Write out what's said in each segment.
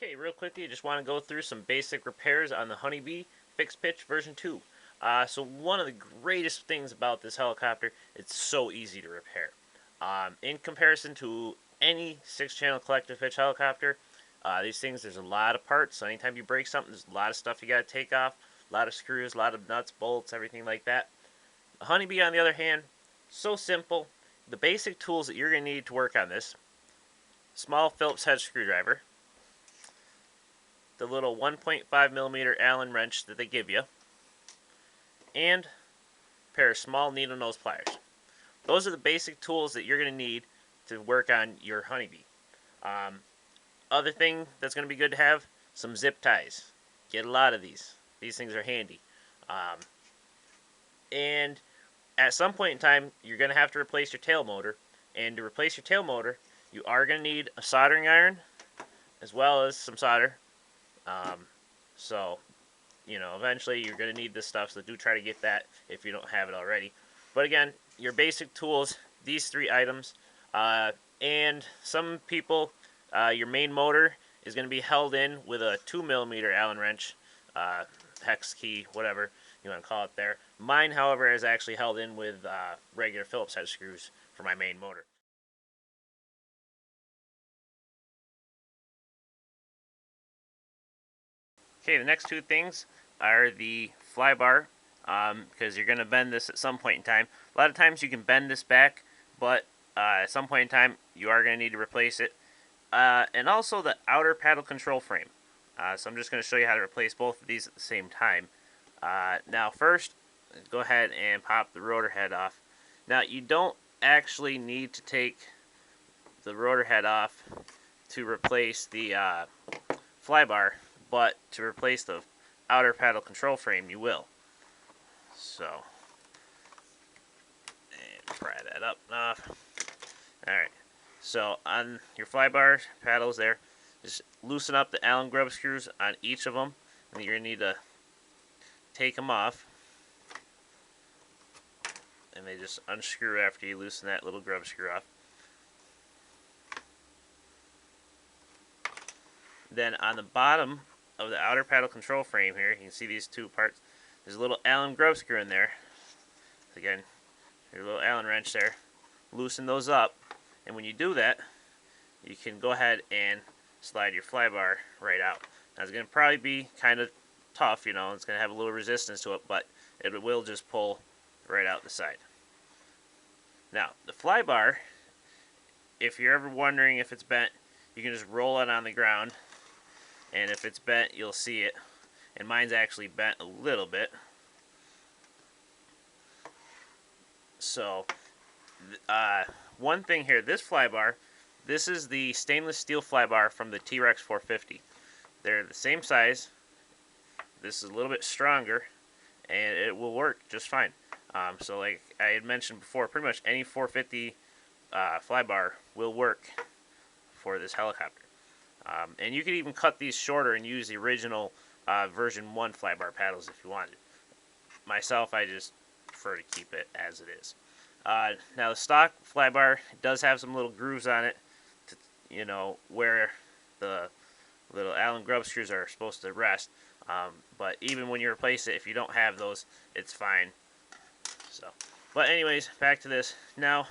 Okay, real quickly, I just want to go through some basic repairs on the HoneyBee Fixed Pitch version 2. So one of the greatest things about this helicopter, it's so easy to repair. In comparison to any 6-channel collective pitch helicopter, these things, there's a lot of parts. So anytime you break something, there's a lot of stuff you got to take off. A lot of screws, a lot of nuts, bolts, everything like that. The HoneyBee, on the other hand, so simple. The basic tools that you're going to need to work on this: small Phillips head screwdriver, the little 1.5 millimeter Allen wrench that they give you, and a pair of small needle nose pliers. Those are the basic tools that you're going to need to work on your HoneyBee. Um, Other thing that's going to be good to have: some zip ties. Get a lot of these. These things are handy. Um, and at some point in time, you're going to have to replace your tail motor. And to replace your tail motor, you are going to need a soldering iron as well as some solder. Um, so, eventually you're going to need this stuff, so do try to get that if you don't have it already. But again, your basic tools, these 3 items. And some people, your main motor is going to be held in with a 2 millimeter Allen wrench, hex key, whatever you want to call it there. Mine, however, is actually held in with regular Phillips head screws for my main motor. Okay, the next 2 things are the fly bar, because you're going to bend this at some point in time. A lot of times you can bend this back, but at some point in time you are going to need to replace it. And also the outer paddle control frame. So I'm just going to show you how to replace both of these at the same time. Now first, go ahead and pop the rotor head off. Now you don't actually need to take the rotor head off to replace the fly bar, but to replace the outer paddle control frame you will. So, and pry that up and off. Alright, so on your fly bar paddles there, just loosen up the Allen grub screws on each of them, and you're going to need to take them off. And they just unscrew after you loosen that little grub screw off. Then on the bottom of the outer paddle control frame here, you can see these 2 parts. There's a little Allen grub screw in there. Again, your little Allen wrench there. Loosen those up, and when you do that, you can go ahead and slide your fly bar right out. Now it's going to probably be kind of tough, it's going to have a little resistance to it, but it will just pull right out the side. Now, the fly bar, if you're ever wondering if it's bent, you can just roll it on the ground, and if it's bent, you'll see it. And mine's actually bent a little bit. So, one thing here, this fly bar, this is the stainless steel fly bar from the T-Rex 450. They're the same size. This is a little bit stronger, and it will work just fine. So like I had mentioned before, pretty much any 450 fly bar will work for this helicopter. And you could even cut these shorter and use the original version 1 fly bar paddles if you wanted. Myself, I just prefer to keep it as it is. Now the stock fly bar does have some little grooves on it, to, where the little Allen grub screws are supposed to rest. But even when you replace it, if you don't have those, it's fine. So, but anyways, back to this. Now,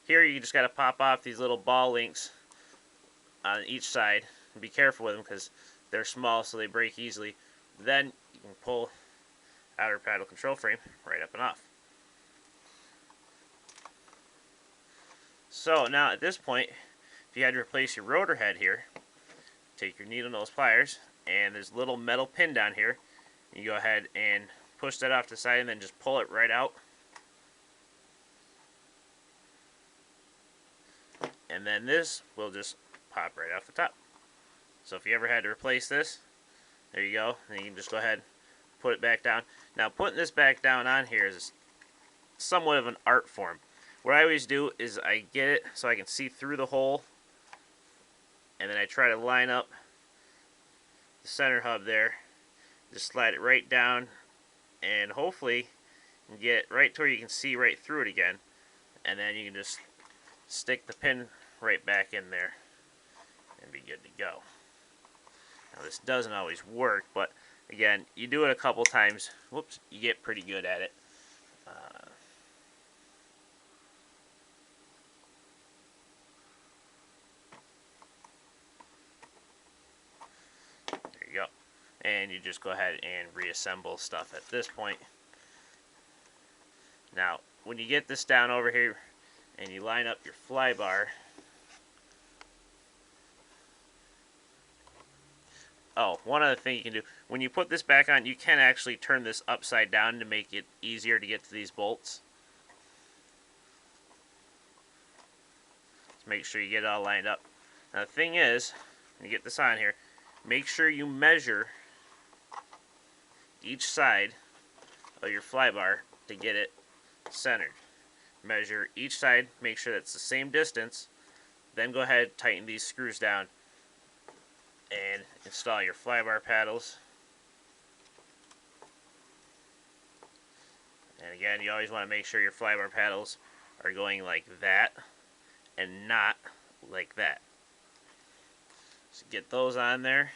here you just got to pop off these little ball links on each side. And be careful with them because they're small, so they break easily. Then you can pull outer paddle control frame right up and off. So now at this point, if you had to replace your rotor head here, take your needle nose pliers, and there's a little metal pin down here. You go ahead and push that off to the side and then just pull it right out. And then this will just pop right off the top. So if you ever had to replace this, there you go. And you can just go ahead and put it back down. Now putting this back down on here is somewhat of an art form. What I always do is I get it so I can see through the hole, and then I try to line up the center hub there. Just slide it right down, and hopefully you can get it right to where you can see right through it again. And then you can just stick the pin right back in there and be good to go. Now this doesn't always work, but again, you do it a couple times, whoops, you get pretty good at it. There you go. And you just go ahead and reassemble stuff at this point. Now, when you get this down over here and you line up your fly bar, oh, one other thing you can do, when you put this back on, you can actually turn this upside down to make it easier to get to these bolts. Just make sure you get it all lined up. Now the thing is, when you get this on here, make sure you measure each side of your fly bar to get it centered. Measure each side, make sure that's the same distance, then go ahead, tighten these screws down, and install your fly bar paddles. And again, you always want to make sure your fly bar paddles are going like that and not like that. So get those on there.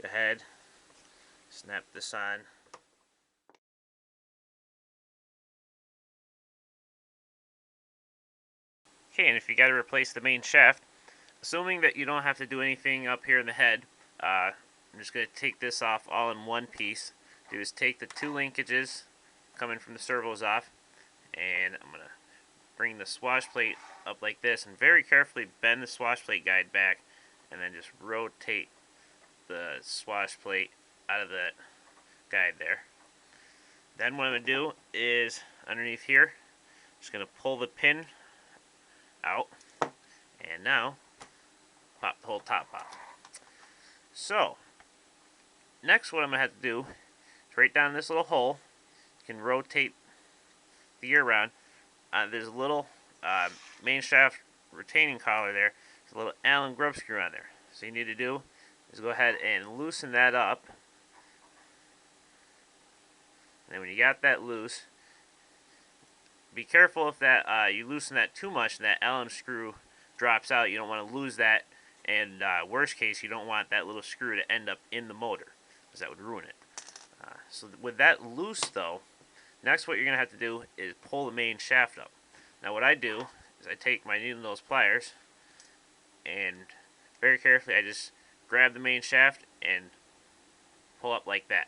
Go ahead, snap this on. Okay, and if you got to replace the main shaft, assuming that you don't have to do anything up here in the head, I'm just going to take this off all in one piece. Do is take the two linkages coming from the servos off, and I'm going to bring the swash plate up like this, and very carefully bend the swash plate guide back, and then just rotate the swash plate out of the guide there. Then what I'm going to do is, underneath here, just going to pull the pin out, and now pop the whole top off. So next what I'm going to have to do is right down this little hole, you can rotate the gear around. There's a little main shaft retaining collar there. There's a little Allen grub screw on there. So you need to do is go ahead and loosen that up. And then when you got that loose, be careful if that you loosen that too much and that Allen screw drops out. You don't want to lose that, and worst case, you don't want that little screw to end up in the motor, because that would ruin it. So with that loose though, next what you're going to have to do is pull the main shaft up. Now what I do is I take my needle nose pliers and very carefully I just grab the main shaft and pull up like that.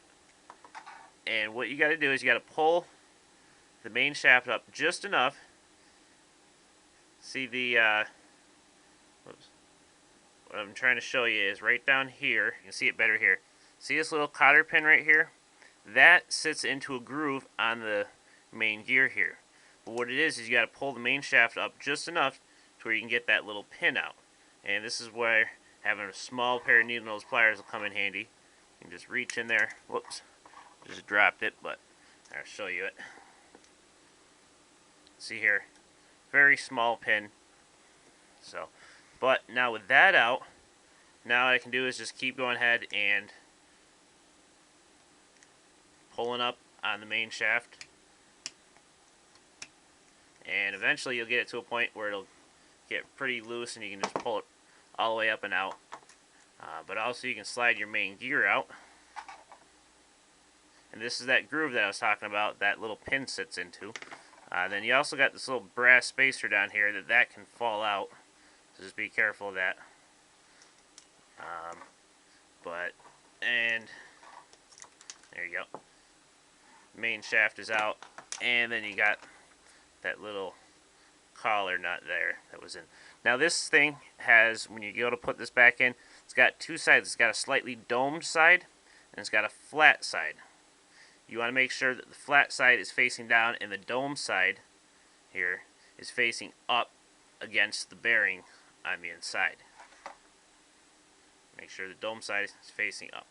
And what you got to do is you got to pull the main shaft up just enough. See the whoops. What I'm trying to show you is right down here. You can see it better here. See this little cotter pin right here? That sits into a groove on the main gear here. But what it is you got to pull the main shaft up just enough to where you can get that little pin out. And this is where having a small pair of needle nose pliers will come in handy. You can just reach in there. Whoops. Just dropped it, but I'll show you it. See here, very small pin. So, but now with that out, now what I can do is just keep going ahead and pulling up on the main shaft, and eventually you'll get it to a point where it'll get pretty loose and you can just pull it all the way up and out. But also you can slide your main gear out, and this is that groove that I was talking about that little pin sits into. Then you also got this little brass spacer down here that can fall out, so just be careful of that. And there you go. Main shaft is out, and then you got that little collar nut there that was in. Now this thing has, when you go to put this back in, it's got two sides. It's got a slightly domed side, and it's got a flat side. You want to make sure that the flat side is facing down and the dome side here is facing up against the bearing on the inside. Make sure the dome side is facing up.